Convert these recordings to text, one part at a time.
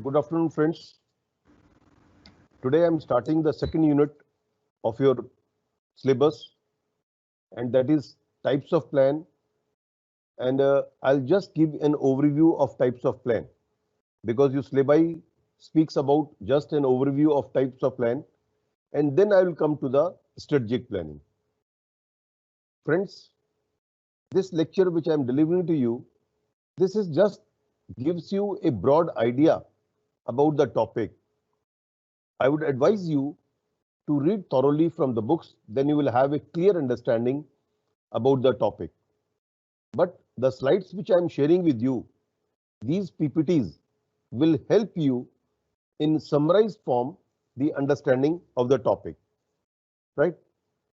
Good afternoon, friends. Today I'm starting the second unit of your syllabus, and that is types of plan. And I'll just give an overview of types of plan because your syllabi speaks about just an overview of types of plan, and then I will come to the strategic planning. Friends, this lecture which I'm delivering to you, this is just gives you a broad idea about the topic. I would advise you to read thoroughly from the books, then you will have a clear understanding about the topic. But the slides which I am sharing with you, these PPTs will help you in summarized form the understanding of the topic, right?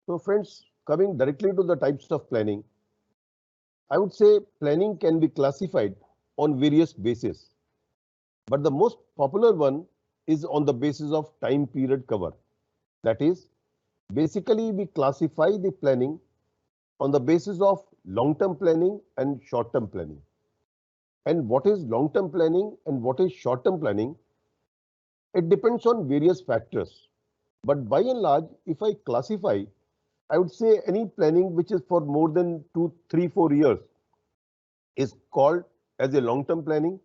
So friends, coming directly to the types of planning, I would say planning can be classified on various bases, but the most popular one is on the basis of time period cover. That is, basically we classify the planning on the basis of long-term planning and short-term planning. And what is long-term planning and what is short-term planning? It depends on various factors. But by and large, if I classify, I would say any planning which is for more than 2, 3, 4 years is called as a long-term planning.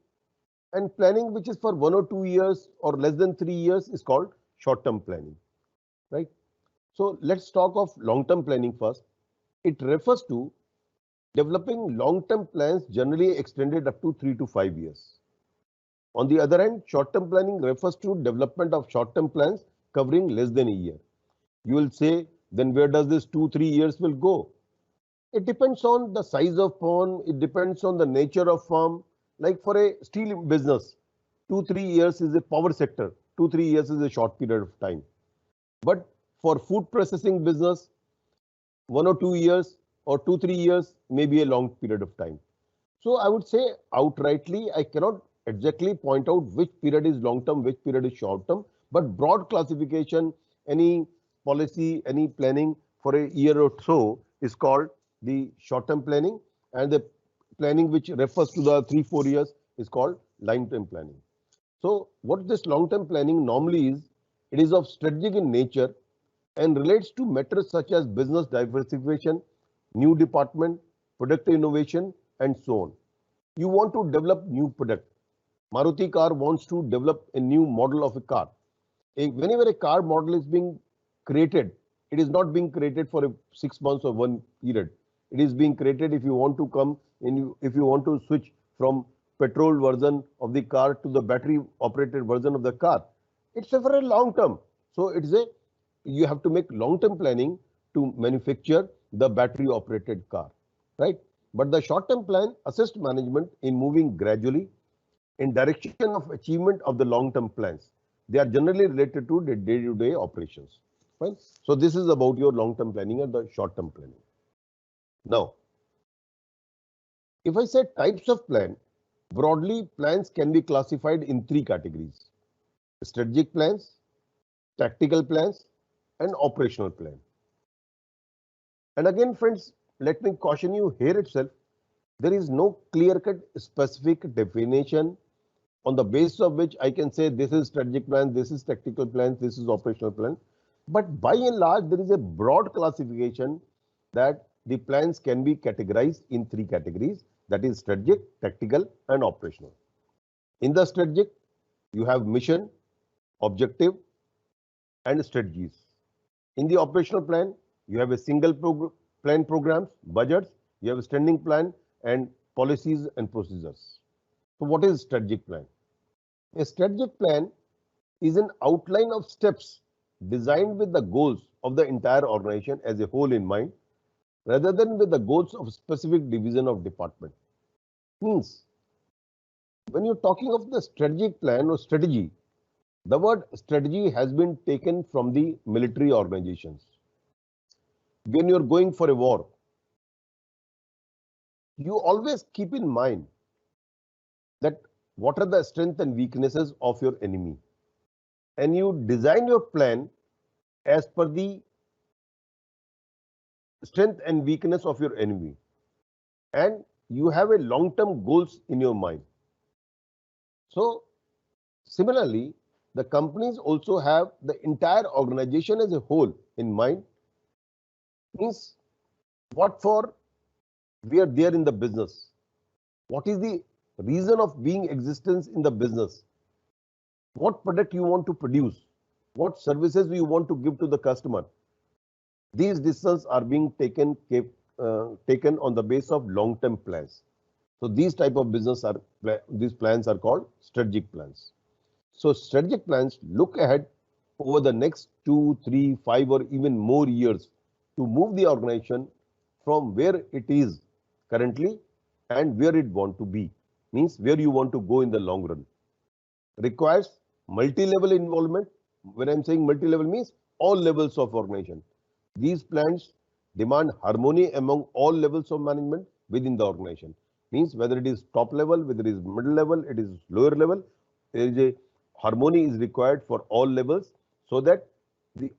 And planning which is for 1 or 2 years or less than 3 years is called short-term planning, right? So let's talk of long-term planning first. It refers to developing long-term plans generally extended up to 3 to 5 years. On the other hand, short-term planning refers to development of short-term plans covering less than a year. You will say, then where does this 2, 3 years will go? It depends on the size of pond, it depends on the nature of farm. Like for a steel business, 2, 3 years is a power sector, 2, 3 years is a short period of time. But for food processing business, 1 or 2 years or 2, 3 years may be a long period of time. So I would say outrightly, I cannot exactly point out which period is long term, which period is short term, but broad classification, any policy, any planning for a year or so is called the short term planning, and the planning which refers to the 3, 4 years is called long term planning. So what this long term planning normally is, it is of strategic in nature and relates to matters such as business diversification, new department, product innovation, and so on. You want to develop new product. Maruti car wants to develop a new model of a car. Whenever a car model is being created, it is not being created for 6 months or one period. It is being created if you want to come in, if you want to switch from petrol version of the car to the battery operated version of the car. It's a very long term. So it's a, you have to make long term planning to manufacture the battery operated car, right? But the short term plan assists management in moving gradually in direction of achievement of the long term plans. They are generally related to the day to day operations, right? So this is about your long term planning and the short term planning. Now, if I say types of plan, broadly plans can be classified in three categories: strategic plans, tactical plans, and operational plan. And again, friends, let me caution you here itself, there is no clear-cut specific definition on the basis of which I can say this is strategic plan, this is tactical plan, this is operational plan. But by and large, there is a broad classification that the plans can be categorized in three categories, that is strategic, tactical, and operational. In the strategic, you have mission, objective, and strategies. In the operational plan, you have a single plan programs, budgets, you have a standing plan, and policies and procedures. So what is strategic plan? A strategic plan is an outline of steps designed with the goals of the entire organization as a whole in mind, rather than with the goals of specific division of department. Means, when you're talking of the strategic plan or strategy, the word strategy has been taken from the military organizations. When you're going for a war, you always keep in mind that what are the strengths and weaknesses of your enemy, and you design your plan as per the strength and weakness of your enemy, and you have a long-term goals in your mind. So Similarly, the companies also have the entire organization as a whole in mind, means what for we are there in the business. What is the reason of being existence in the business? What product you want to produce? What services you want to give to the customer? These decisions are being taken on the base of long-term plans. So these type of these plans are called strategic plans. So strategic plans look ahead over the next 2, 3, 5 or even more years to move the organization from where it is currently and where it want to be, means where you want to go in the long run. Requires multi-level involvement. When I'm saying multi-level means all levels of organization. These plans demand harmony among all levels of management within the organization. Means whether it is top level, whether it is middle level, it is lower level, there is a harmony is required for all levels so that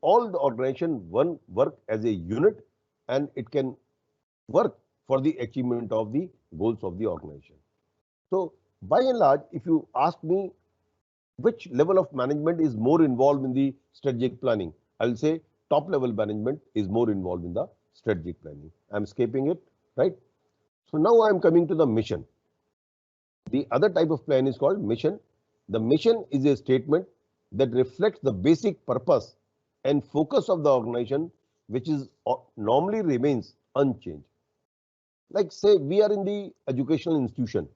all the organization work as a unit and it can work for the achievement of the goals of the organization. So by and large, if you ask me which level of management is more involved in the strategic planning, I'll say top level management is more involved in the strategic planning. I'm skipping it, right? So now I'm coming to the mission. The other type of plan is called mission. The mission is a statement that reflects the basic purpose and focus of the organization, which is normally remains unchanged. Like say we are in the educational institution.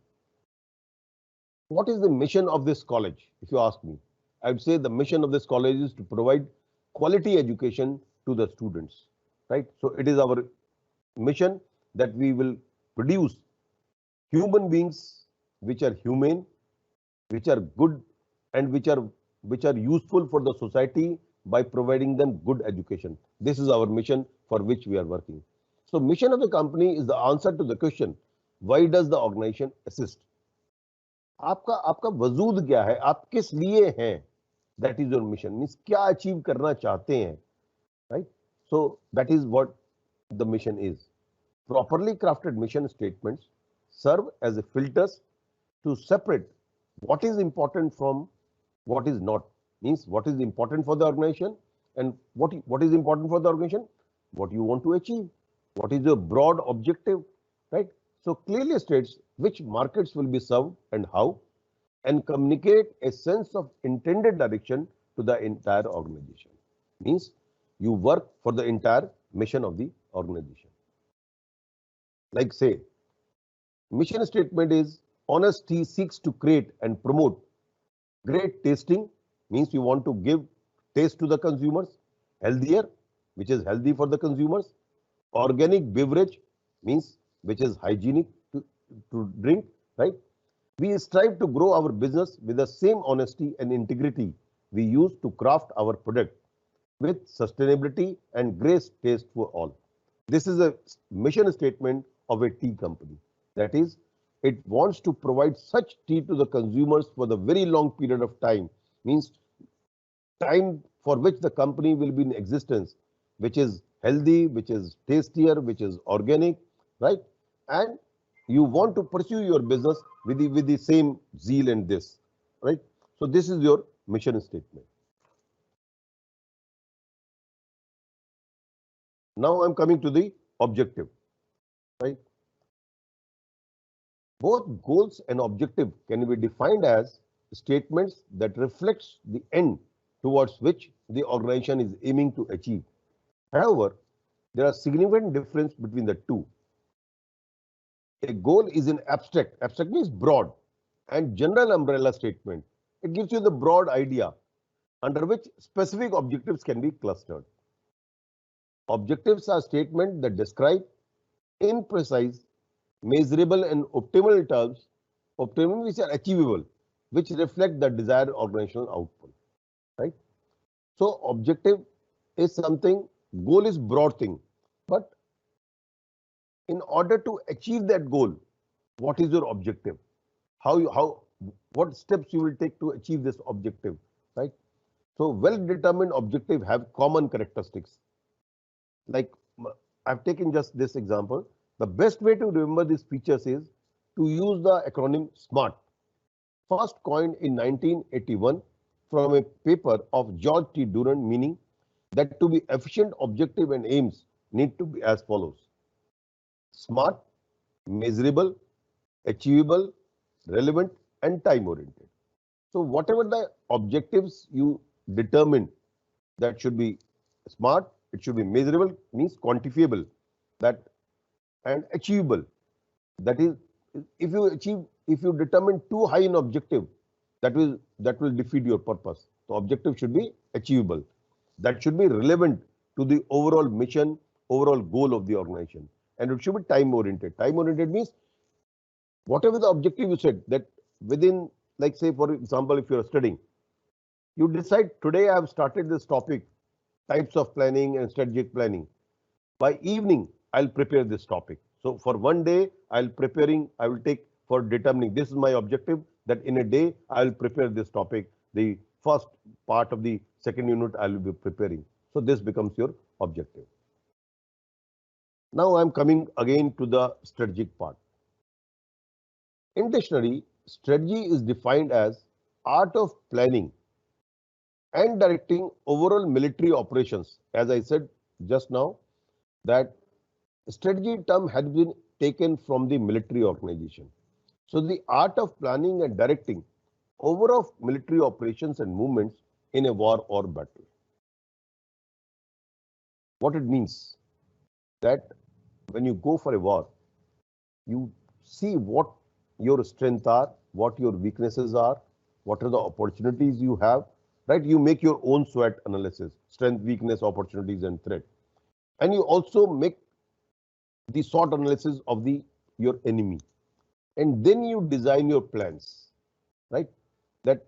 What is the mission of this college? If you ask me, I would say the mission of this college is to provide quality education to the students, right? So it is our mission that we will produce human beings which are humane, which are good, and which are useful for the society by providing them good education. This is our mission for which we are working. So mission of the company is the answer to the question, why does the organization assist? आपका आपका वजूद क्या है, आप किस लिए हैं, that is your mission, means क्या अचीव करना चाहते हैं, right? So that is what the mission is. Properly crafted mission statements serve as a filters to separate what is important from what is not, means what is important for the organization and what is important for the organization, what you want to achieve, what is your broad objective, right? So clearly states which markets will be served and how, and communicate a sense of intended direction to the entire organization. Means you work for the entire mission of the organization. Like say, mission statement is honesty seeks to create and promote great tasting, means you want to give taste to the consumers, healthier, which is healthy for the consumers, organic beverage, means which is hygienic to drink, right? We strive to grow our business with the same honesty and integrity we use to craft our product with sustainability and great taste for all. This is a mission statement of a tea company. That is, it wants to provide such tea to the consumers for the very long period of time, means time for which the company will be in existence, which is healthy, which is tastier, which is organic, right? And you want to pursue your business with the same zeal and this, right? So this is your mission statement. Now I'm coming to the objective, right? Both goals and objective can be defined as statements that reflects the end towards which the organization is aiming to achieve. However, there are significant difference between the two. A goal is an abstract. Abstract means broad and general umbrella statement. It gives you the broad idea under which specific objectives can be clustered. Objectives are statements that describe in precise, measurable and optimal terms, optimal which are achievable, which reflect the desired organizational output, right? So objective is something, goal is broad thing, but in order to achieve that goal, what is your objective? What steps you will take to achieve this objective, right? So well-determined objective have common characteristics. Like I've taken just this example. The best way to remember these features is to use the acronym SMART. first coined in 1981 from a paper of George T. Durant, meaning that to be efficient, objective and aims need to be as follows: smart, measurable, achievable, relevant and time oriented. So whatever the objectives you determine, that should be smart, it should be measurable, means quantifiable, that, and achievable, that is, if you determine too high an objective, that will defeat your purpose. The objective should be achievable, that should be relevant to the overall mission, overall goal of the organization, and it should be time oriented. Time oriented means whatever the objective you set, that within, like say for example, if you're studying, you decide today I have started this topic, types of planning and strategic planning. By evening, I'll prepare this topic. So for one day, I will take for determining, this is my objective, that in a day, I'll prepare this topic. The first part of the second unit, I'll be preparing. So this becomes your objective. Now I'm coming again to the strategic part. In dictionary, strategy is defined as art of planning and directing overall military operations. As I said just now, that strategy term has been taken from the military organization. So the art of planning and directing overall military operations and movements in a war or battle. What it means, that when you go for a war, you see what your strengths are, what your weaknesses are, what are the opportunities you have, right? You make your own SWOT analysis, strength, weakness, opportunities and threat. And you also make the SWOT analysis of your enemy. And then you design your plans, right? That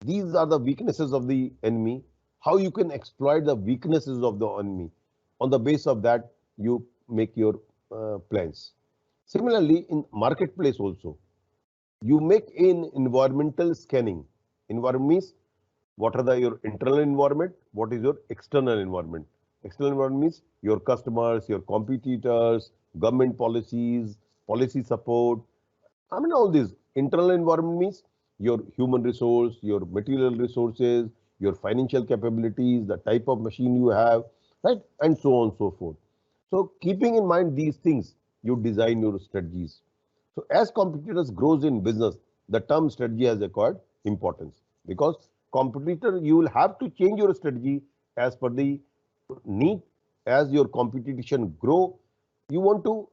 these are the weaknesses of the enemy, how you can exploit the weaknesses of the enemy. On the base of that, you make your plans. Similarly, in marketplace also, you make an environmental scanning. Environment means what are your internal environment, what is your external environment. External environment means your customers, your competitors, government policies, policy support. I mean, all this. Internal environment means your human resource, your material resources, your financial capabilities, the type of machine you have, right? And so on and so forth. So keeping in mind these things, you design your strategies. So as competitors grows in business, the term strategy has acquired importance, because competitor, you will have to change your strategy as per the need. As your competition grow, you want to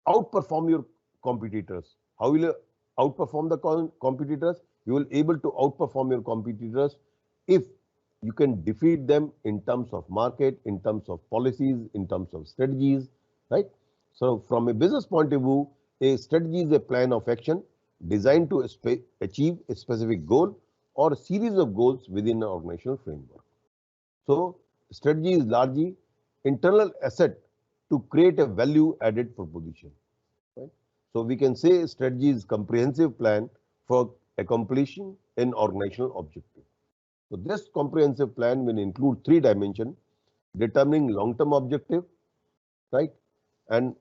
outperform your competitors. How will you outperform the competitors? You will able to outperform your competitors if you can defeat them in terms of market, in terms of policies, in terms of strategies, right? So from a business point of view, a strategy is a plan of action designed to achieve a specific goal or a series of goals within an organizational framework. So strategy is largely internal asset to create a value added proposition. Right? So we can say strategy is comprehensive plan for accomplishing an organizational objective. So this comprehensive plan will include three dimensions: determining long-term objective, right, and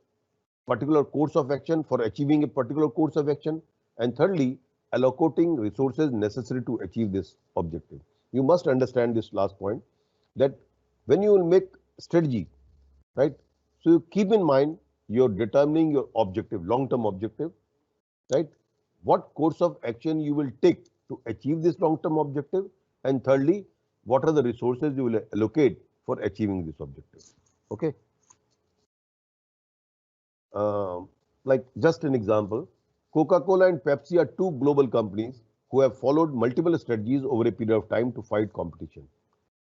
particular course of action for achieving a particular course of action, and thirdly, allocating resources necessary to achieve this objective. You must understand this last point, that when you will make strategy, right, so you keep in mind you're determining your objective, long-term objective, right? What course of action you will take to achieve this long-term objective, and thirdly, what are the resources you will allocate for achieving this objective. Okay. Like just an example, Coca-Cola and Pepsi are two global companies who have followed multiple strategies over a period of time to fight competition,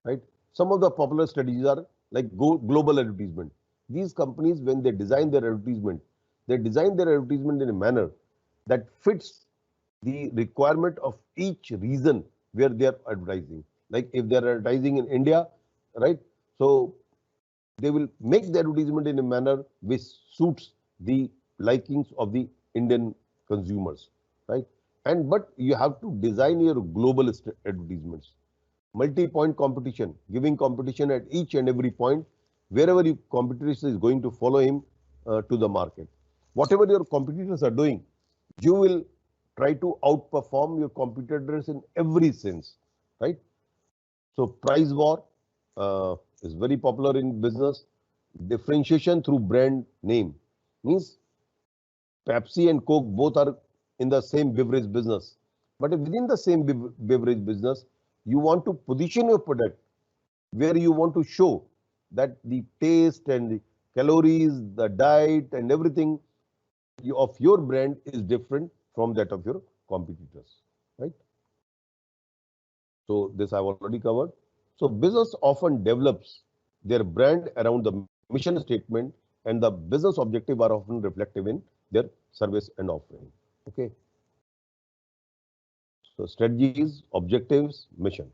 right? Some of the popular strategies are like global advertisement. These companies, when they design their advertisement, in a manner that fits the requirement of each region where they are advertising. Like if they are advertising in India, right? So they will make the advertisement in a manner which suits the likings of the Indian consumers, right? And but you have to design your global advertisements. Multi-point competition, giving competition at each and every point, wherever your competitor is going to follow him to the market. Whatever your competitors are doing, you will try to outperform your competitors in every sense, right? So price war is very popular in business. Differentiation through brand name means Pepsi and Coke both are in the same beverage business. But within the same beverage business, you want to position your product where you want to show that the taste and the calories, the diet and everything of your brand is different from that of your competitors, right? So this I've already covered. So business often develops their brand around the mission statement, and the business objective are often reflective in their service and offering. Okay. So strategies, objectives, mission.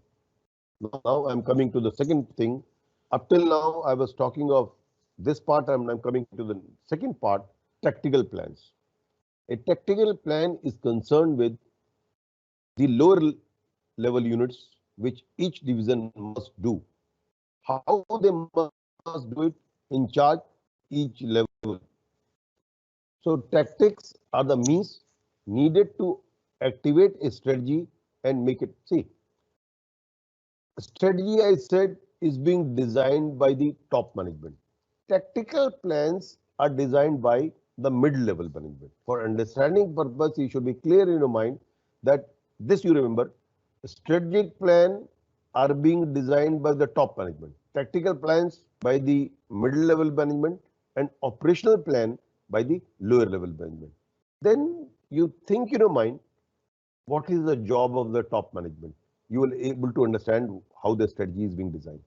Now I'm coming to the second thing. Up till now, I was talking of this part. I'm coming to the second part, tactical plans. A tactical plan is concerned with the lower level units which each division must do. How they must do it in charge each level. So tactics are the means needed to activate a strategy and make it. See, strategy, I said, is being designed by the top management. Tactical plans are designed by the mid-level management. For understanding purpose, you should be clear in your mind that this you remember, strategic plan are being designed by the top management. Tactical plans by the middle-level management and operational plan by the lower-level management. Then you think in your mind, what is the job of the top management? You will be able to understand how the strategy is being designed.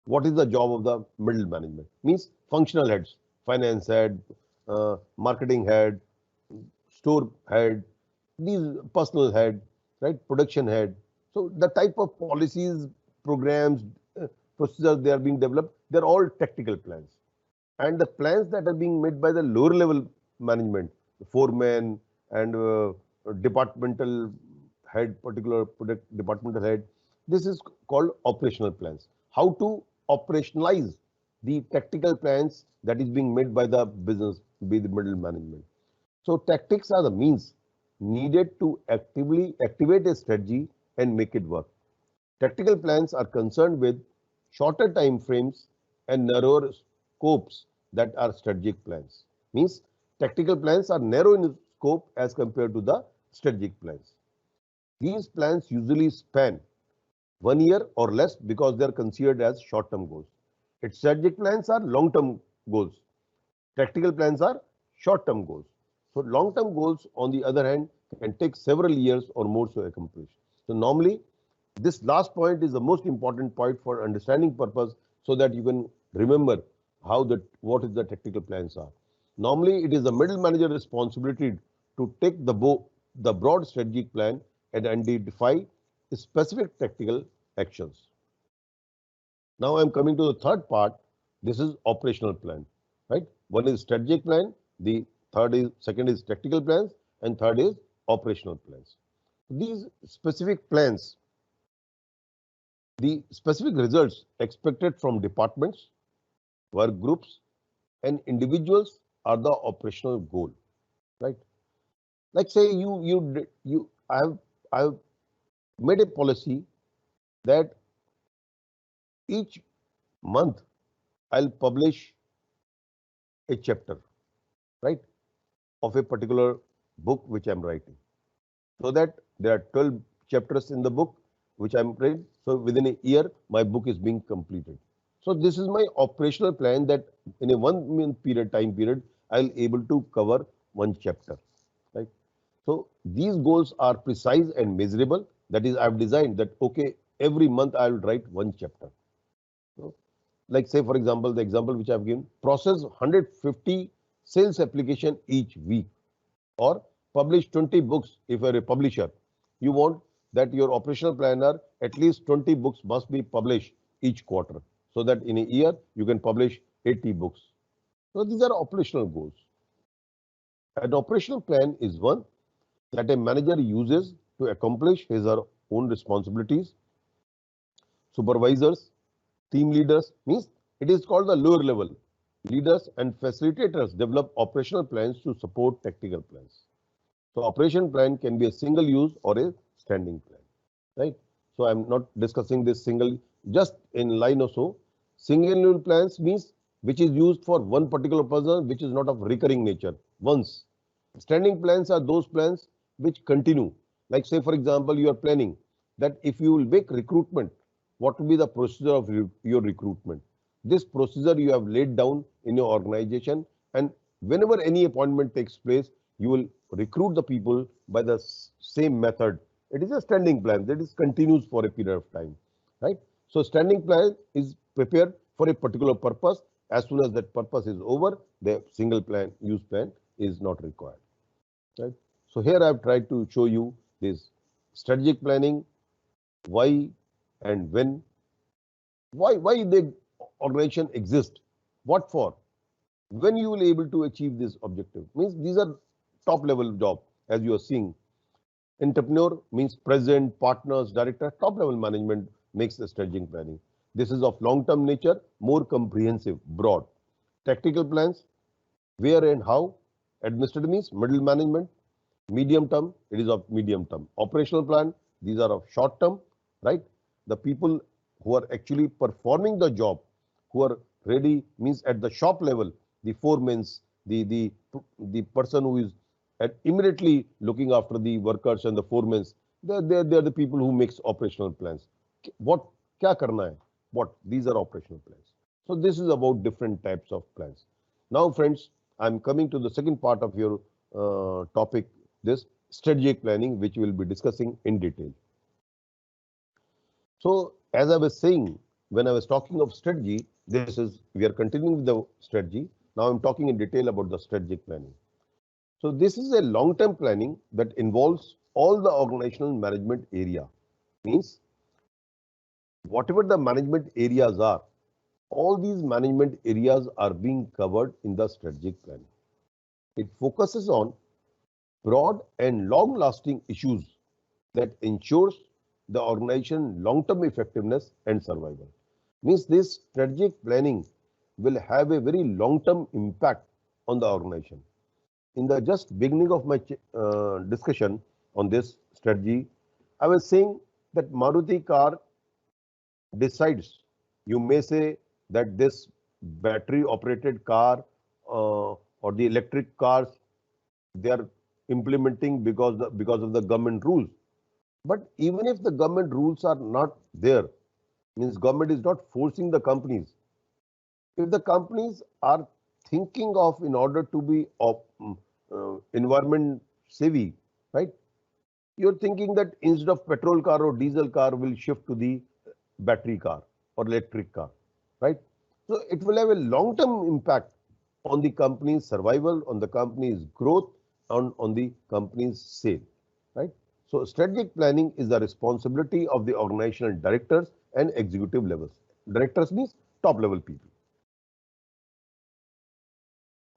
What is the job of the middle management? Means functional heads, finance head, marketing head, store head, these personal head, right? Production head. So the type of policies, programs, procedures they are being developed, they're all tactical plans. And the plans that are being made by the lower level management, the foreman and departmental head, particular product departmental head, this is called operational plans. How to operationalize the tactical plans that is being made by the business, by the middle management. So tactics are the means needed to actively activate a strategy and make it work. Tactical plans are concerned with shorter time frames and narrower scopes that are strategic plans. Means tactical plans are narrow in scope as compared to the strategic plans. These plans usually span 1 year or less because they are considered as short-term goals. Its strategic plans are long-term goals. Tactical plans are short-term goals. So long-term goals, on the other hand, can take several years or more to accomplish. So normally, this last point is the most important point for understanding purpose, so that you can remember what is the tactical plans are. Normally, it is the middle manager responsibility to take the broad strategic plan and identify specific tactical actions. Now I'm coming to the third part. This is operational plan, right? One is strategic plan, the second is tactical plans, and third is operational plans. These specific plans, the specific results expected from departments, work groups, and individuals are the operational goal, right? Like say I've made a policy that each month I'll publish a chapter, right, of a particular book which I'm writing. So that there are 12 chapters in the book which I'm writing. So within a year, my book is being completed. So this is my operational plan that in a 1 month time period, I'll able to cover one chapter, right? So these goals are precise and measurable. That is, I've designed that, okay, every month I'll write one chapter. So, like say, for example, the example which I've given, process 150 sales application each week, or publish 20 books. If you're a publisher, you want that your operational planner, at least 20 books must be published each quarter, so that in a year you can publish 80 books. So these are operational goals. An operational plan is one that a manager uses to accomplish his or her own responsibilities. Supervisors, team leaders, means it is called the lower level. Leaders and facilitators develop operational plans to support tactical plans. So operation plan can be a single use or a standing plan, right? So I'm not discussing this single, just in line or so. Single use plans means which is used for one particular person, which is not of recurring nature. Once. Standing plans are those plans which continue. Like say, for example, you are planning that if you will make recruitment, what will be the procedure of your recruitment? This procedure you have laid down in your organization, and whenever any appointment takes place, you will recruit the people by the same method. It is a standing plan that is continues for a period of time, right? So standing plan is prepared for a particular purpose. As soon as that purpose is over, the single plan use plan is not required, right? So here I have tried to show you this strategic planning, why and when, why the organization exists, what for, when you will be able to achieve this objective. Means these are top level job, as you are seeing. Entrepreneur means president, partners, director, top level management makes the strategic planning. This is of long term nature, more comprehensive, broad. Tactical plans, where and how. Administrative means middle management. Medium term, it is of medium term. Operational plan, these are of short term, right? The people who are actually performing the job, who are ready, means at the shop level, the foremen, the person who is immediately looking after the workers and the foremen, they are the people who makes operational plans. What kya karna hai? What? These are operational plans. So this is about different types of plans. Now, friends, I'm coming to the second part of your topic, this strategic planning, which we will be discussing in detail. So, as I was saying, when I was talking of strategy, we are continuing with the strategy. Now I'm talking in detail about the strategic planning. So this is a long-term planning that involves all the organizational management area. Means whatever the management areas are, all these management areas are being covered in the strategic planning. It focuses on broad and long-lasting issues that ensures the organization long-term effectiveness and survival. Means this strategic planning will have a very long-term impact on the organization. In the just beginning of my discussion on this strategy, I was saying that Maruti car decides, you may say that this battery operated car or the electric cars, they are implementing because of the government rules. But even if the government rules are not there, means government is not forcing the companies. If the companies are thinking of in order to be environment savvy, right? You're thinking that instead of petrol car or diesel car will shift to the battery car or electric car, right? So it will have a long-term impact on the company's survival, on the company's growth, on the company's sale, right? So strategic planning is the responsibility of the organizational directors and executive levels. Directors means top level people.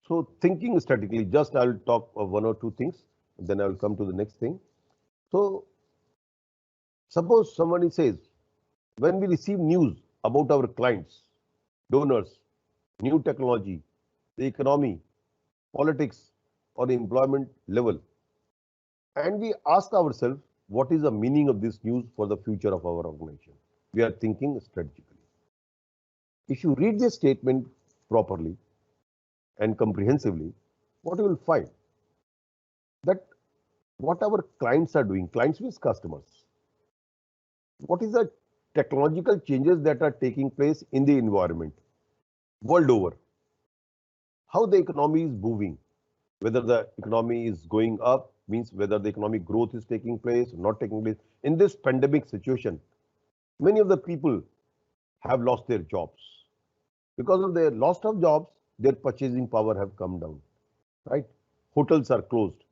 So thinking strategically, just I will talk of one or two things, then I will come to the next thing. So suppose somebody says, when we receive news about our clients, donors, new technology, the economy, politics, or the employment level, and we ask ourselves, what is the meaning of this news for the future of our organization? We are thinking strategically. If you read this statement properly and comprehensively, what you will find that what our clients are doing, clients means customers, what is the technological changes that are taking place in the environment world over, how the economy is moving, whether the economy is going up, means whether the economic growth is taking place or not taking place. In this pandemic situation, many of the people have lost their jobs. Because of their loss of jobs, their purchasing power have come down, right? Hotels are closed.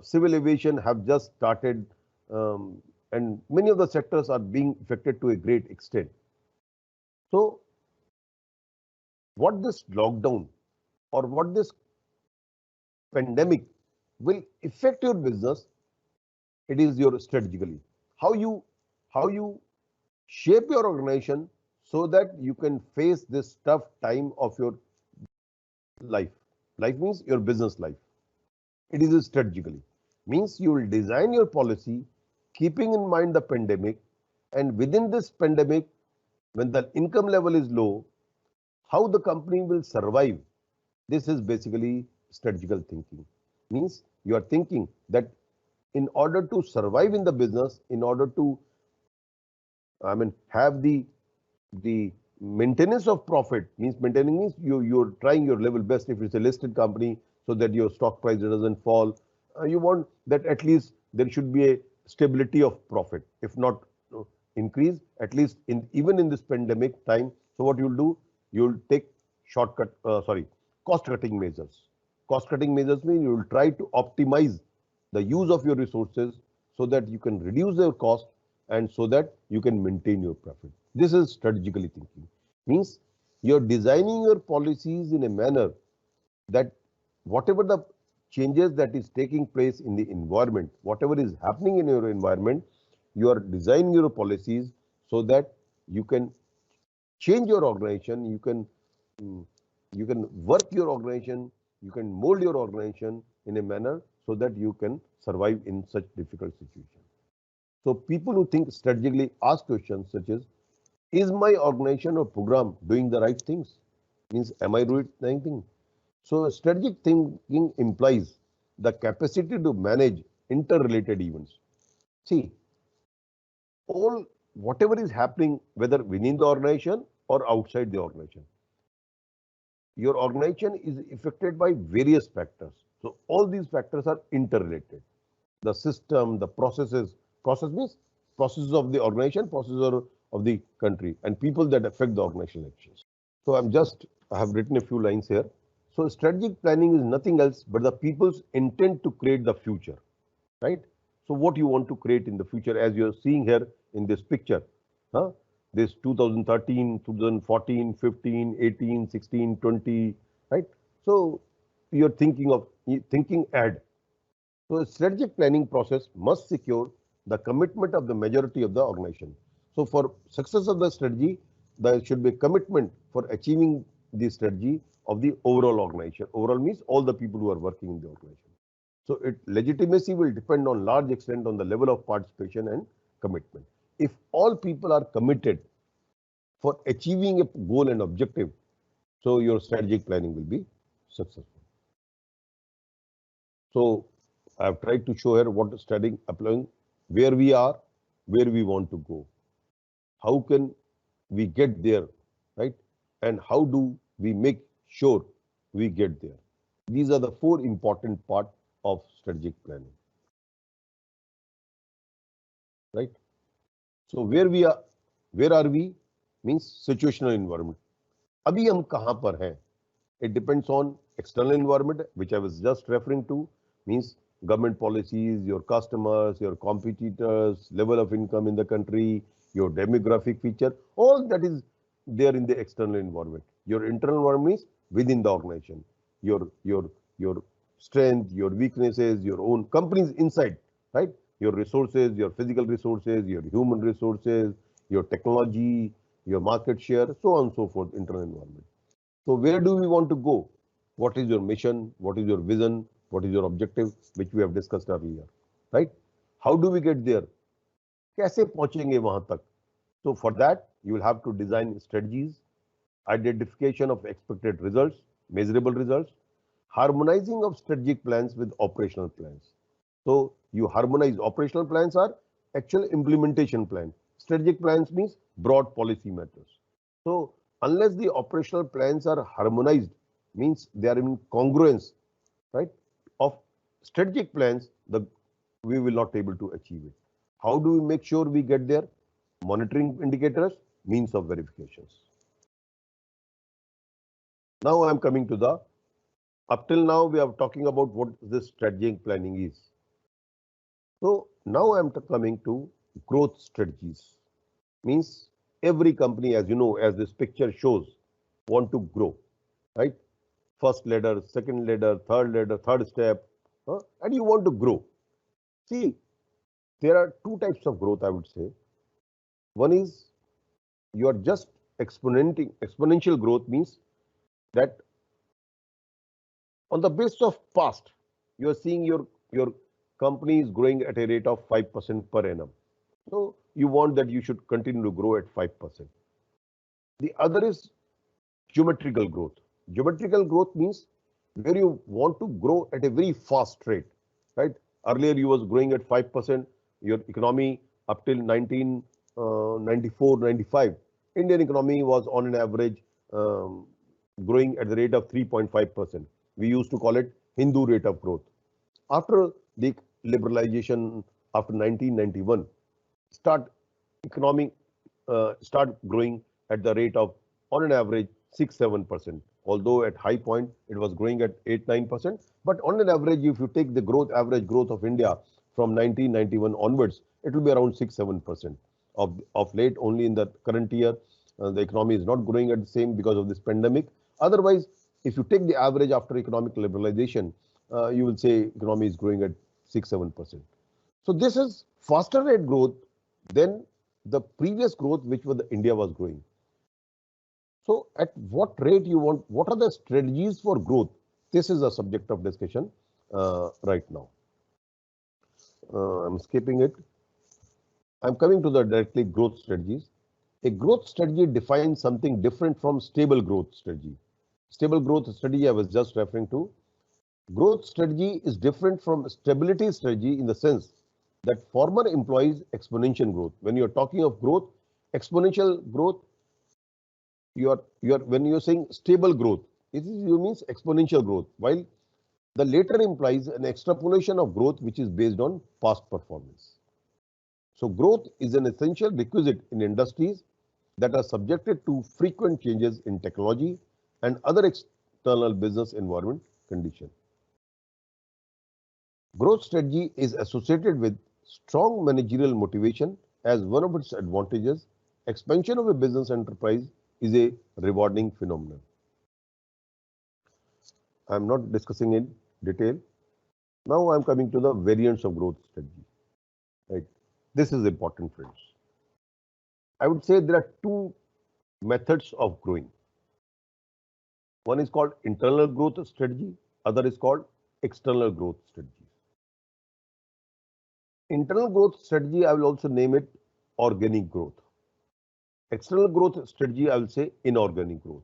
Civil aviation have just started, and many of the sectors are being affected to a great extent. So what this lockdown or what this pandemic will affect your business, it is your strategically. How you shape your organization so that you can face this tough time of your life. Life means your business life. It is strategically. Means you will design your policy keeping in mind the pandemic, and within this pandemic, when the income level is low, how the company will survive. This is basically strategical thinking. Means you are thinking that in order to survive in the business, in order to, have the maintenance of profit, means maintaining means you're trying your level best if it's a listed company so that your stock price doesn't fall. You want that at least there should be a stability of profit, if not increase, at least in even in this pandemic time. So what you'll do, you'll take cost cutting measures. Cost cutting measures mean you will try to optimize the use of your resources so that you can reduce your cost and so that you can maintain your profit. This is strategically thinking. Means you're designing your policies in a manner that whatever the changes that is taking place in the environment, whatever is happening in your environment, you are designing your policies so that you can change your organization, mm, you can work your organization, you can mold your organization in a manner so that you can survive in such difficult situations. So people who think strategically ask questions such as, is my organization or program doing the right things? Means, am I doing the right thing? So strategic thinking implies the capacity to manage interrelated events. See, all whatever is happening, whether within the organization or outside the organization, your organization is affected by various factors. So all these factors are interrelated. The system, the processes, process means processes of the organization, processes of the country, and people that affect the organizational actions. So I have written a few lines here. So strategic planning is nothing else but the people's intent to create the future, right? So what you want to create in the future, as you're seeing here in this picture, huh? This 2013, 2014, 15, 18, 16, 20, right? So you're thinking ahead. So a strategic planning process must secure the commitment of the majority of the organization. So for success of the strategy, there should be a commitment for achieving the strategy of the overall organization. Overall means all the people who are working in the organization. So its legitimacy will depend on large extent on the level of participation and commitment. If all people are committed for achieving a goal and objective, so your strategic planning will be successful. So I have tried to show here what strategic applying, where we are, where we want to go. How can we get there, right? And how do we make sure we get there? These are the four important parts of strategic planning, right? So where are we means situational environment. अभी हम कहाँ पर हैं? It depends on external environment, which I was just referring to, means government policies, your customers, your competitors, level of income in the country, your demographic feature, all that is there in the external environment. Your internal environment is within the organization. Your strength, your weaknesses, your own company's inside, right? Your resources, your physical resources, your human resources, your technology, your market share, so on and so forth, internal environment. So where do we want to go? What is your mission? What is your vision? What is your objective? Which we have discussed earlier, right? How do we get there? कैसे पहुंचेंगे वहां तक? So for that, you will have to design strategies, identification of expected results, measurable results, harmonizing of strategic plans with operational plans. So you harmonize. Operational plans are actual implementation plan. Strategic plans means broad policy matters. So unless the operational plans are harmonized, means they are in congruence, right, of strategic plans, we will not be able to achieve it. How do we make sure we get there? Monitoring indicators, means of verifications. Now I am coming to up till now we are talking about what this strategic planning is. So now I am coming to growth strategies. Means every company, as you know, as this picture shows, want to grow, right? First ladder, second ladder, third step, and you want to grow. See, there are two types of growth, I would say. One is you are just exponential growth, means that on the basis of past, You are seeing your company is growing at a rate of 5% per annum. So you want that you should continue to grow at 5%. The other is geometrical growth. Geometrical growth means where you want to grow at a very fast rate, right? Earlier you was growing at 5%, your economy up till 1994, 95, Indian economy was on an average growing at the rate of 3.5%. We used to call it Hindu rate of growth. After the liberalization after 1991, start economic start growing at the rate of on an average 6-7%. Although at high point it was growing at 8-9%, but on an average, if you take the growth average growth of India from 1991 onwards, it will be around 6-7%. Of late, only in the current year, the economy is not growing at the same because of this pandemic. Otherwise, if you take the average after economic liberalization, you will say economy is growing at 6-7%. So this is faster rate growth than the previous growth which was India was growing. So at what rate you want, what are the strategies for growth? This is a subject of discussion right now. I'm skipping it. I'm coming to the directly growth strategies. A growth strategy defines something different from stable growth strategy. Stable growth strategy I was just referring to. Growth strategy is different from stability strategy in the sense that former employs exponential growth. When you're talking of growth, exponential growth, when you're saying stable growth, it means exponential growth, while the later implies an extrapolation of growth which is based on past performance. So growth is an essential requisite in industries that are subjected to frequent changes in technology and other external business environment conditions. Growth strategy is associated with strong managerial motivation as one of its advantages. Expansion of a business enterprise is a rewarding phenomenon. I am not discussing in detail. Now I am coming to the variants of growth strategy. Right. This is important, friends. I would say there are two methods of growing. One is called internal growth strategy, other is called external growth strategy. Internal growth strategy, I will also name it organic growth. External growth strategy, I will say inorganic growth.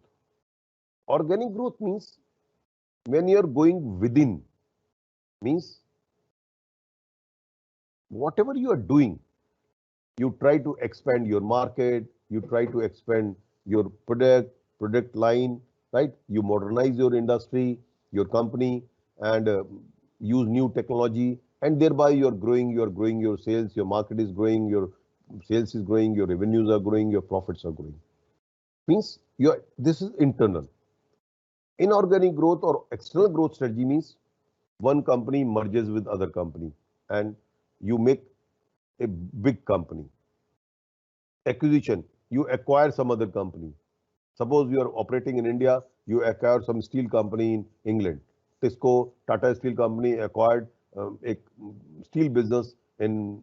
Organic growth means when you are going within, means whatever you are doing, you try to expand your market, you try to expand your product line, right? You modernize your industry, your company, and use new technology, and thereby you're growing your sales, your market is growing, your sales is growing, your revenues are growing, your profits are growing. Means this is internal. Inorganic growth or external growth strategy means one company merges with other company and you make a big company. Acquisition, you acquire some other company. Suppose you are operating in India, you acquire some steel company in England. Tisco, Tata Steel Company acquired a steel business in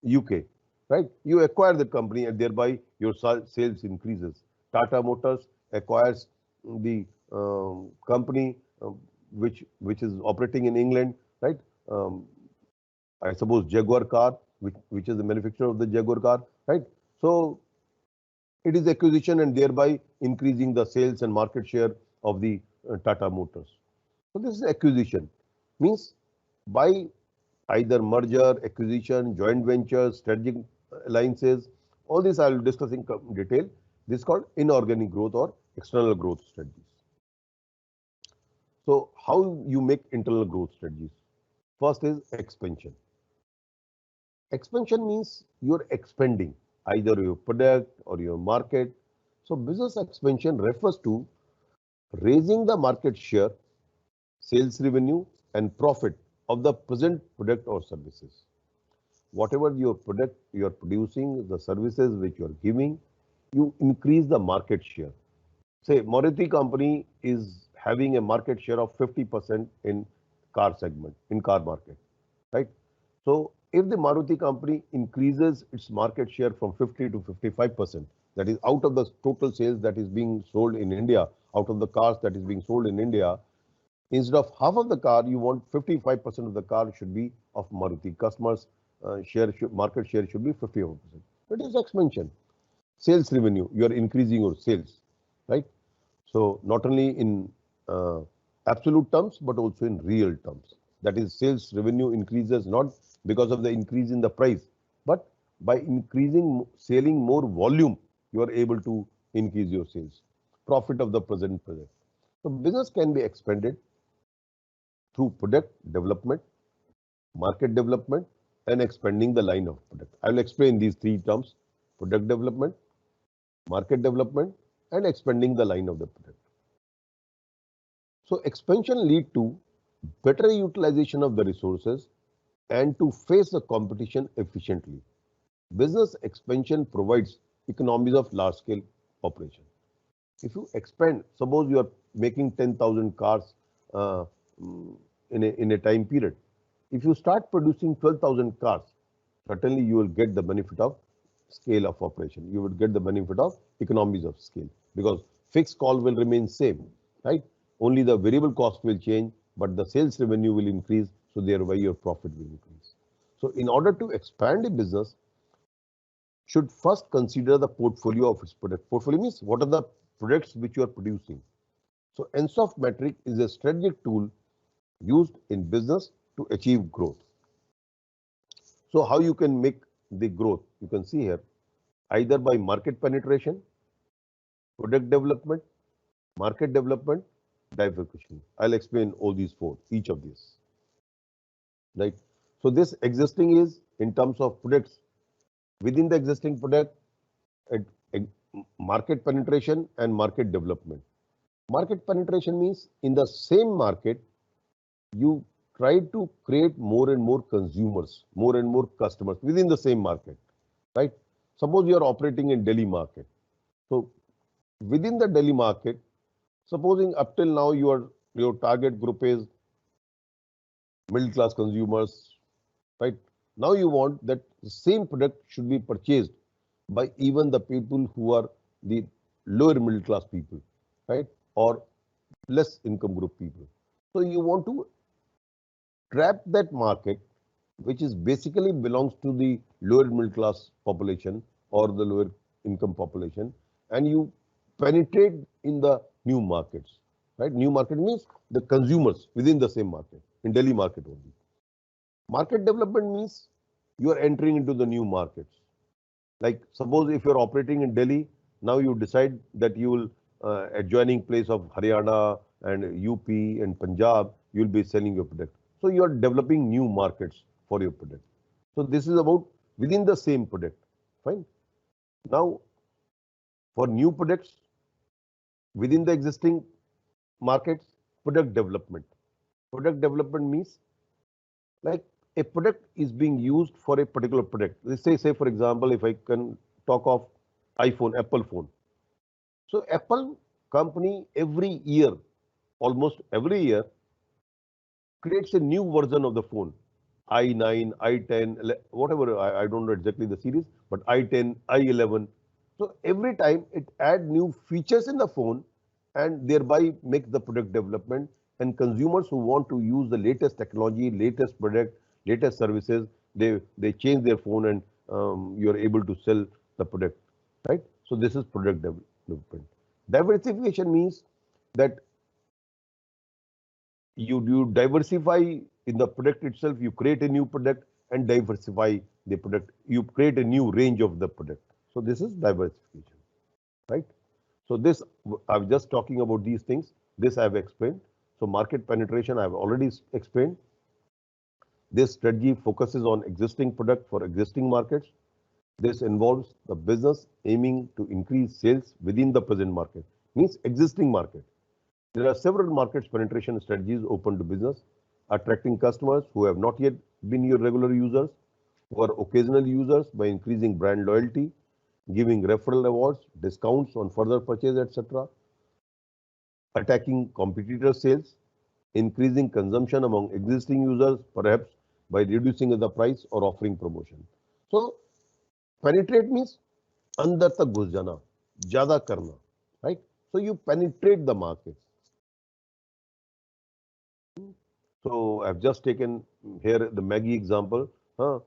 UK, right? You acquire the company and thereby your sales increases. Tata Motors acquires the company which is operating in England, right? I suppose Jaguar car, which is the manufacturer of the Jaguar car, right? So it is acquisition and thereby increasing the sales and market share of the Tata Motors. So this is acquisition, means by either merger, acquisition, joint ventures, strategic alliances, all this I will discuss in detail. This is called inorganic growth or external growth strategies. So how you make internal growth strategies? First is expansion. Expansion means you're expanding either your product or your market. So business expansion refers to raising the market share, sales revenue and profit of the present product or services. Whatever your product you are producing, the services which you are giving, you increase the market share. Say Maruti company is having a market share of 50% in car segment, in car market, right? So if the Maruti company increases its market share from 50 to 55%, that is out of the total sales that is being sold in India, out of the cars that is being sold in India, Instead of half of the car, you want 55% of the car should be of Maruti. Customers market share should be 55%. That is expansion. Sales revenue, you are increasing your sales, right? So not only in absolute terms, but also in real terms. That is, sales revenue increases not because of the increase in the price, but by selling more volume, you are able to increase your sales. Profit of the present project. So business can be expanded through product development, market development, and expanding the line of product. I will explain these three terms: product development, market development, and expanding the line of the product. So expansion lead to better utilization of the resources and to face the competition efficiently. Business expansion provides economies of large scale operation. If you expand, suppose you are making 10,000 cars in a time period. If you start producing 12,000 cars, certainly you will get the benefit of scale of operation. You would get the benefit of economies of scale because fixed cost will remain same, right? Only the variable cost will change, but the sales revenue will increase, so thereby your profit will increase. So in order to expand a business, should first consider the portfolio of its product. Portfolio means what are the products which you are producing. So ENSOF metric is a strategic tool used in business to achieve growth. So how you can make the growth? You can see here, either by market penetration, product development, market development, diversification. I'll explain all these four, each of these, right? So this existing is in terms of products. Within the existing product, market penetration and market development. Market penetration means in the same market, you try to create more and more consumers, more and more customers within the same market, right? Suppose you are operating in Delhi market. So within the Delhi market, supposing up till now your target group is middle class consumers, right? Now you want that the same product should be purchased by even the people who are the lower middle class people, right? Or less income group people. So you want to trap that market, which is basically belongs to the lower middle class population or the lower income population, and you penetrate in the new markets, right? New market means the consumers within the same market, in Delhi market only. Market development means you are entering into the new markets. Like suppose if you're operating in Delhi, now you decide that you will adjoining place of Haryana and UP and Punjab, you'll be selling your product. So you are developing new markets for your product. So this is about within the same product, fine. Now for new products within the existing markets, product development. Product development means like a product is being used for a particular product. Let's say for example, if I can talk of iPhone, Apple phone. So Apple company every year, almost every year, creates a new version of the phone. i9, i10, whatever, I don't know exactly the series, but i10, i11. So every time it adds new features in the phone and thereby makes the product development, and consumers who want to use the latest technology, latest product, latest services, they change their phone and you are able to sell the product, right? So this is product development. Diversification means that you diversify in the product itself, you create a new product and diversify the product, you create a new range of the product. So this is diversification, right? So this, I'm just talking about these things. This I have explained. So market penetration, I have already explained. This strategy focuses on existing product for existing markets. This involves the business aiming to increase sales within the present market, means existing market. There are several markets penetration strategies open to business, attracting customers who have not yet been your regular users, who are occasional users by increasing brand loyalty, giving referral awards, discounts on further purchase, etc. Attacking competitor sales, increasing consumption among existing users, perhaps by reducing the price or offering promotion. So penetrate means andar tak ghus jana, zyada karna, right? So you penetrate the markets. So I've just taken here the Maggi example. Huh?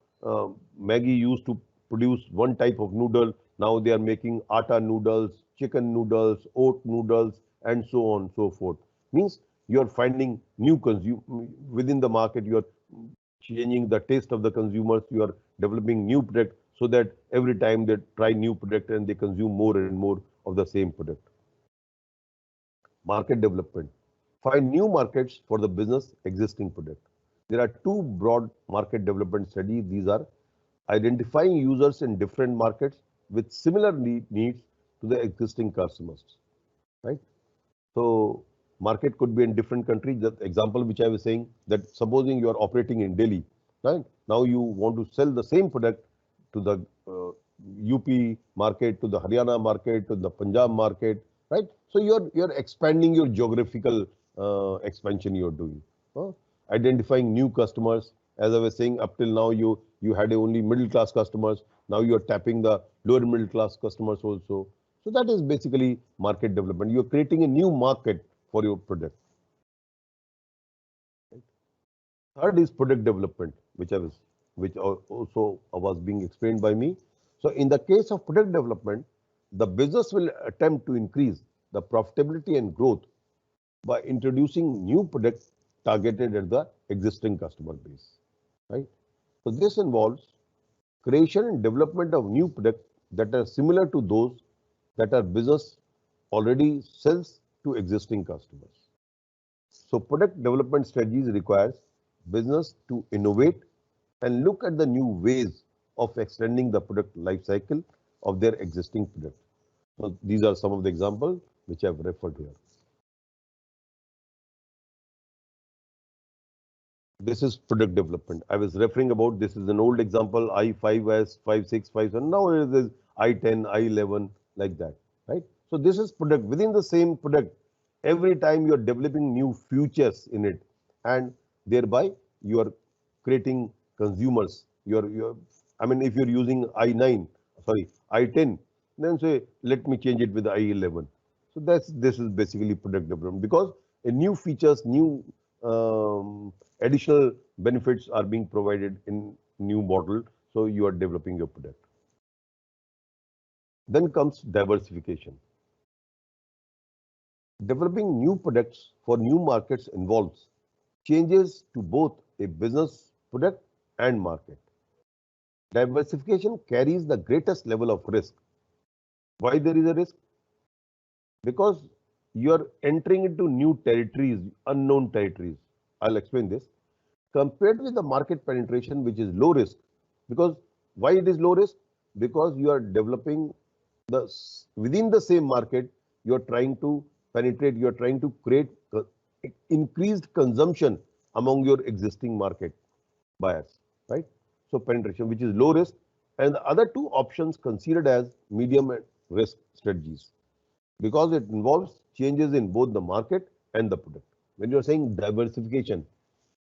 Maggi used to produce one type of noodle. Now they are making atta noodles, chicken noodles, oat noodles, and so on and so forth. Means you are finding new consume within the market. You are changing the taste of the consumers. You are developing new product so that every time they try new product and they consume more and more of the same product. Market development. Find new markets for the business existing product. There are two broad market development strategies. These are identifying users in different markets with similar needs to the existing customers, right? So market could be in different countries. The example which I was saying, that supposing you are operating in Delhi, right? Now you want to sell the same product to the UP market, to the Haryana market, to the Punjab market, right? So you're expanding your geographical expansion you're doing. huh? Identifying new customers. As I was saying, up till now you had only middle class customers. Now you're tapping the lower middle class customers also. So that is basically market development. You're creating a new market for your product. Third is product development, which also was being explained by me. So in the case of product development, the business will attempt to increase the profitability and growth by introducing new products targeted at the existing customer base, right? So this involves creation and development of new products that are similar to those that our business already sells to existing customers. So product development strategies requires business to innovate and look at the new ways of extending the product life cycle of their existing product. So these are some of the examples which I've referred here. This is product development. I was referring about, this is an old example, I5S, 5.6, 5.7. Now it is I10, I11, like that, right? So this is product. Within the same product, every time you are developing new features in it, and thereby you are creating consumers. I mean, if you're using I9, sorry, I10, then say, let me change it with I11. So this is basically product development, because new features, new additional benefits are being provided in new model. So you are developing your product. Then comes diversification. Developing new products for new markets involves changes to both a business product and market. Diversification carries the greatest level of risk. Why there is a risk? Because you are entering into new territories, unknown territories. I'll explain this. Compared with the market penetration, which is low risk, because why it is low risk? Because you are developing within the same market, you are trying to penetrate, you are trying to create increased consumption among your existing market buyers, right? So penetration, which is low risk, and the other two options considered as medium risk strategies, because it involves changes in both the market and the product. When you are saying diversification,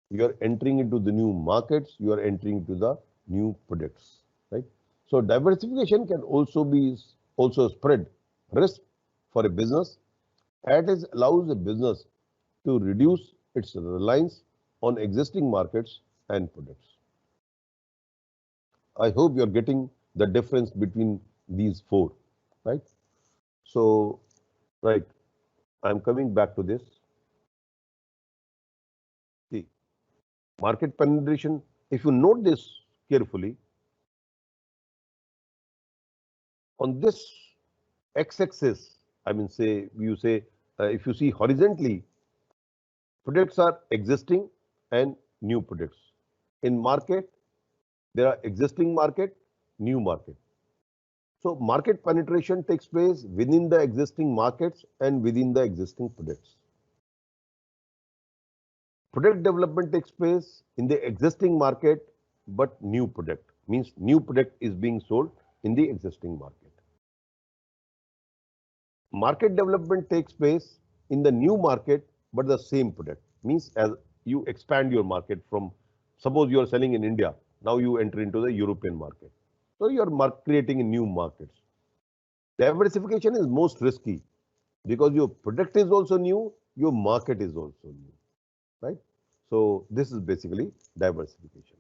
you are entering into the new markets, you are entering into the new products, right? So diversification can also spread risk for a business, as it allows a business to reduce its reliance on existing markets and products. I hope you're getting the difference between these four, right? So, right, I'm coming back to this. See, market penetration, if you note this carefully, on this x-axis, I mean, if you see horizontally, products are existing and new products. In market, there are existing market, new market. So market penetration takes place within the existing markets and within the existing products. Product development takes place in the existing market, but new product, means new product is being sold in the existing market. Market development takes place in the new market, but the same product, means as you expand your market from, suppose you are selling in India, now you enter into the European market. So you are creating new markets. Diversification is most risky because your product is also new, your market is also new, right? So this is basically diversification.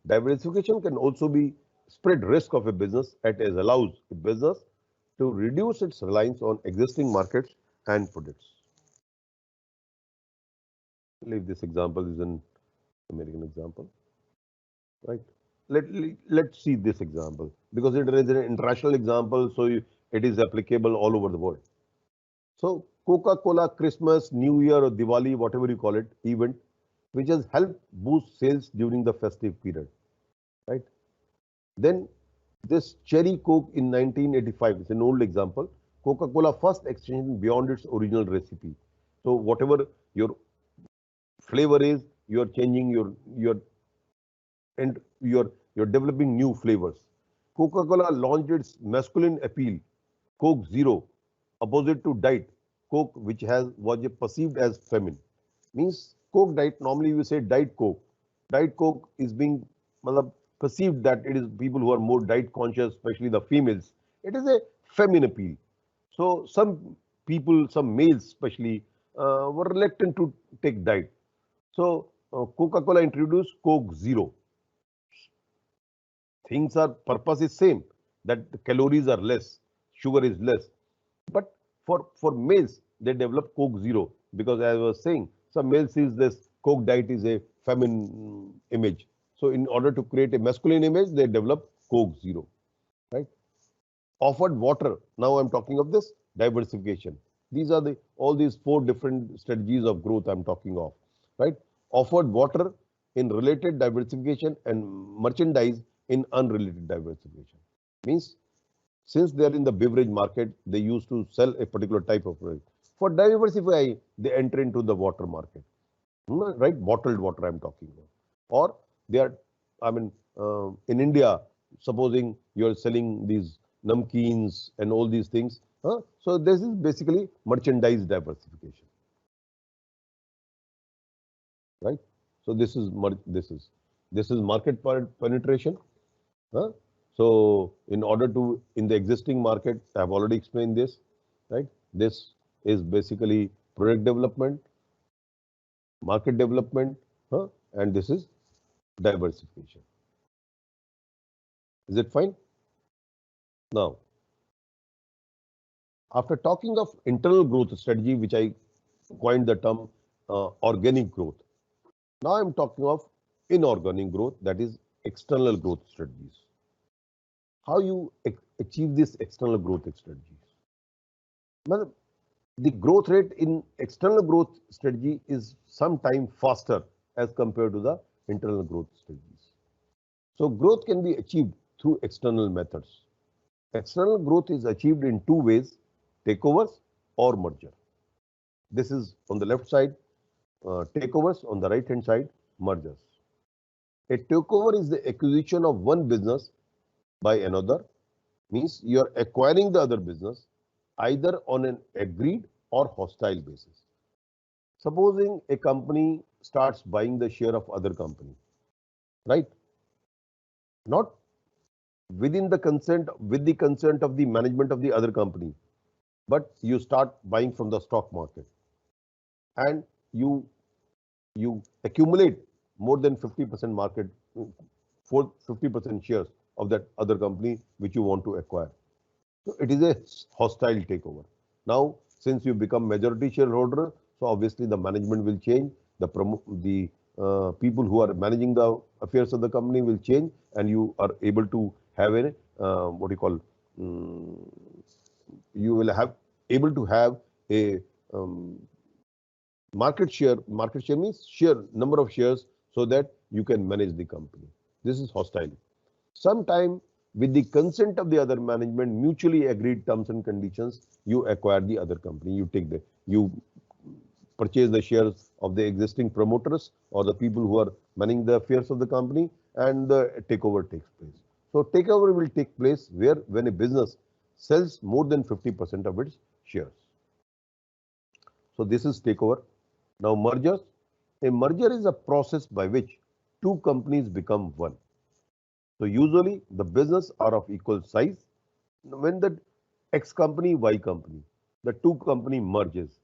Diversification can also be spread risk of a business as it allows a business to reduce its reliance on existing markets and products. Leave this example is an American example, right? Let's see this example because it is an international example, so it is applicable all over the world. So Coca-Cola Christmas, New Year or Diwali, whatever you call it, event, which has helped boost sales during the festive period, right? Then this Cherry Coke in 1985 is an old example. Coca-Cola first exchanged beyond its original recipe. So whatever your flavor is, you are changing you're developing new flavors. Coca-Cola launched its masculine appeal, Coke Zero, opposite to Diet Coke, which was perceived as feminine. Means Coke Diet, normally we say Diet Coke. Diet Coke is being perceived that it is people who are more diet conscious, especially the females. It is a feminine appeal. So some people, some males especially, were reluctant to take diet. So Coca-Cola introduced Coke Zero. Things are purpose is same, that the calories are less, sugar is less. But for males, they develop Coke Zero because as I was saying, some males sees this Coke Diet is a feminine image. So in order to create a masculine image, they develop Coke Zero, right? Offered water. Now I'm talking of this diversification. These are all these four different strategies of growth I'm talking of, right? Offered water in related diversification and merchandise in unrelated diversification. Means since they are in the beverage market, they used to sell a particular type of product. For diversify, they enter into the water market, right? Bottled water I'm talking about. Or they are, in India, supposing you're selling these namkeens and all these things. So this is basically merchandise diversification, right? So this is market penetration. So in order to in the existing market, I've already explained this, right? This is basically product development, market development, and this is diversification. Is it fine? Now, after talking of internal growth strategy, which I coined the term organic growth, now I'm talking of inorganic growth, that is external growth strategies. How you achieve this external growth strategies? Well, the growth rate in external growth strategy is sometime faster as compared to the internal growth strategies. So growth can be achieved through external methods. External growth is achieved in two ways, takeovers or merger. This is on the left side, takeovers, on the right hand side, mergers. A takeover is the acquisition of one business by another, means you are acquiring the other business either on an agreed or hostile basis. Supposing a company starts buying the share of other company, right? Not with the consent of the management of the other company, but you start buying from the stock market and you accumulate more than 50% market for 50% shares of that other company which you want to acquire. So it is a hostile takeover. Now, since you become majority shareholder, so obviously the management will change, the people who are managing the affairs of the company will change, and you are able to have a you will have able to have a market share. Market share means number of shares, so that you can manage the company. This is hostile. Sometime with the consent of the other management, mutually agreed terms and conditions, you acquire the other company. You purchase the shares of the existing promoters or the people who are managing the affairs of the company, and the takeover takes place. So takeover will take place when a business sells more than 50% of its shares. So this is takeover. Now mergers. A merger is a process by which two companies become one. So usually the business are of equal size. When the X company, Y company, the two company merges,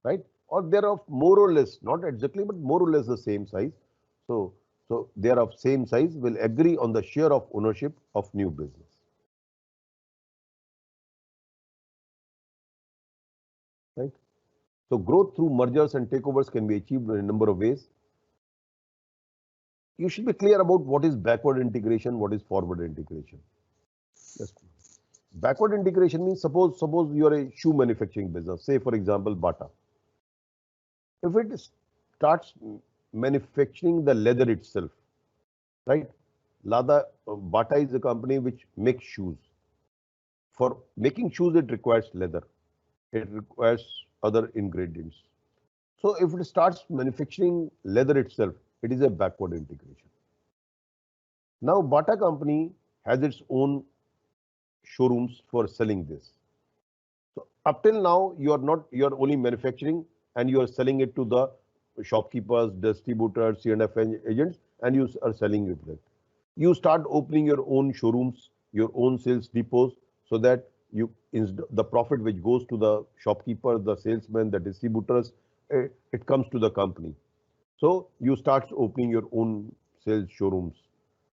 right? or they're of more or less, not exactly, but more or less the same size. So, so they are of same size, will agree on the share of ownership of new business. Right? So growth through mergers and takeovers can be achieved in a number of ways. You should be clear about what is backward integration, what is forward integration. Yes. Backward integration means suppose you are a shoe manufacturing business, say for example Bata. If it starts manufacturing the leather itself, right? Bata is a company which makes shoes. For making shoes, it requires leather. It requires other ingredients. So if it starts manufacturing leather itself, it is a backward integration. Now Bata company has its own showrooms for selling this. So up till now, you are only manufacturing and you are selling it to the shopkeepers, distributors, C&F agents, and you are selling it. You start opening your own showrooms, your own sales depots, so that the profit which goes to the shopkeeper, the salesman, the distributors, it comes to the company. So you start opening your own sales showrooms,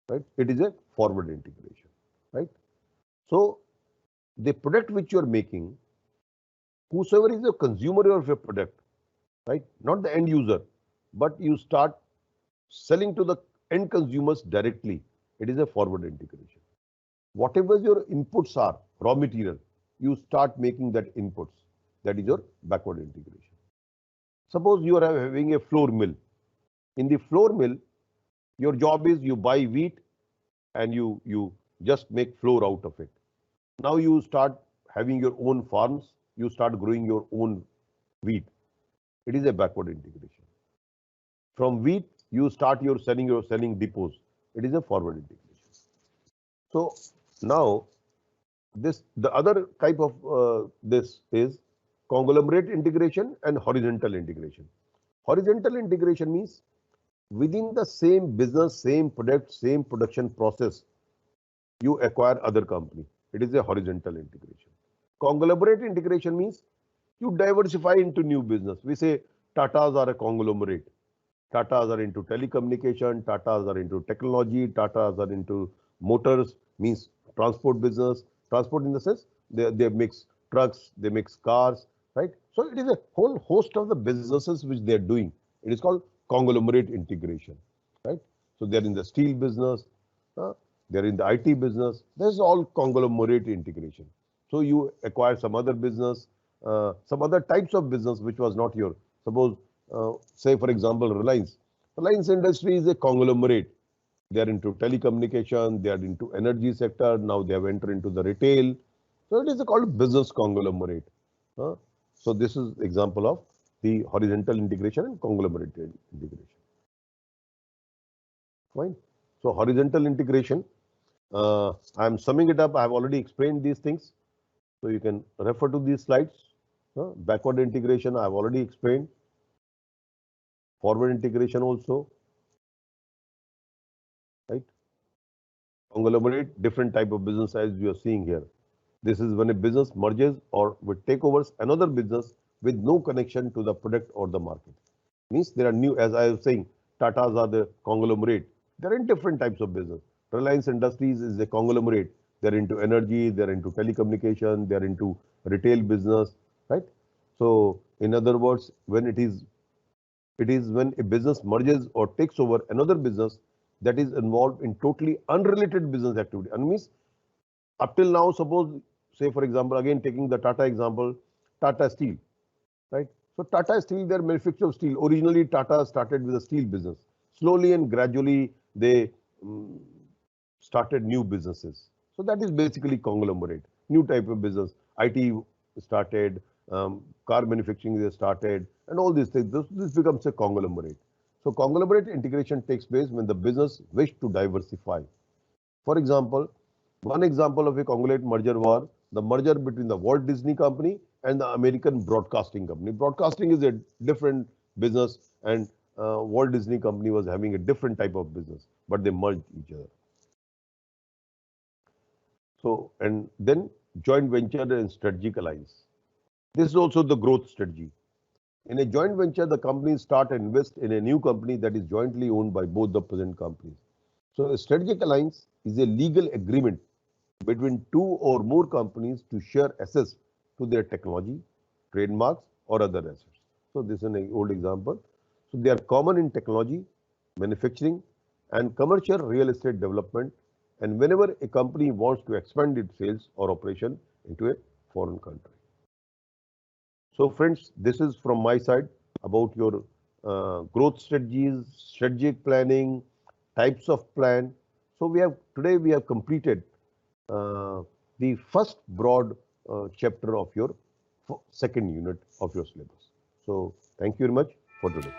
right? It is a forward integration, right? So the product which you are making, whosoever is a consumer of your product, right? Not the end user, but you start selling to the end consumers directly. It is a forward integration. Whatever your inputs are, raw material, you start making that inputs. That is your backward integration. Suppose you are having a flour mill. In the flour mill, your job is you buy wheat and you just make flour out of it. Now you start having your own farms, you start growing your own wheat. It is a backward integration. From wheat, you start your selling depots. It is a forward integration. So now the other type of this is conglomerate integration and horizontal integration. Horizontal integration means within the same business, same product, same production process, you acquire other company. It is a horizontal integration. Conglomerate integration means you diversify into new business. We say Tatas are a conglomerate. Tatas are into telecommunication, Tatas are into technology, Tatas are into motors, means transport business. Transport in the sense they mix trucks, they mix cars, right? So it is a whole host of the businesses which they are doing. It is called conglomerate integration, right? So they are in the steel business, they are in the IT business. This is all conglomerate integration. So you acquire some other business, some other types of business which was not your. Suppose, say for example, Reliance. Reliance Industry is a conglomerate. They are into telecommunication, they are into energy sector. Now they have entered into the retail. So it is called business conglomerate. So this is example of the horizontal integration and conglomerate integration. Fine. So horizontal integration. I am summing it up. I have already explained these things. So you can refer to these slides. Backward integration, I have already explained. Forward integration also, right? Conglomerate, different type of business as you are seeing here. This is when a business merges or with takeovers another business with no connection to the product or the market. Means there are new, as I was saying, Tatas are the conglomerate. They're in different types of business. Reliance Industries is a conglomerate. They're into energy, they're into telecommunication, they're into retail business, right? So in other words, when it is when a business merges or takes over another business that is involved in totally unrelated business activity. And means up till now, suppose, say for example, again taking the Tata example, Tata Steel, right? So Tata Steel, their manufacture of steel. Originally, Tata started with a steel business. Slowly and gradually, they started new businesses. So that is basically conglomerate, new type of business. IT started, car manufacturing they started, and all these things. This becomes a conglomerate. So conglomerate integration takes place when the business wish to diversify. For example, one example of a conglomerate merger was the merger between the Walt Disney Company and the American Broadcasting Company. Broadcasting is a different business, and Walt Disney Company was having a different type of business, but they merged each other. So, and then joint venture and strategic alliance. This is also the growth strategy. In a joint venture, the companies start and invest in a new company that is jointly owned by both the present companies. So a strategic alliance is a legal agreement between two or more companies to share access to their technology, trademarks, or other assets. So this is an old example. So they are common in technology, manufacturing, and commercial real estate development. And whenever a company wants to expand its sales or operation into a foreign country. So friends, this is from my side about your growth strategies, strategic planning, types of plan. So today we have completed uh, the first broad chapter of your second unit of your syllabus. So thank you very much for today.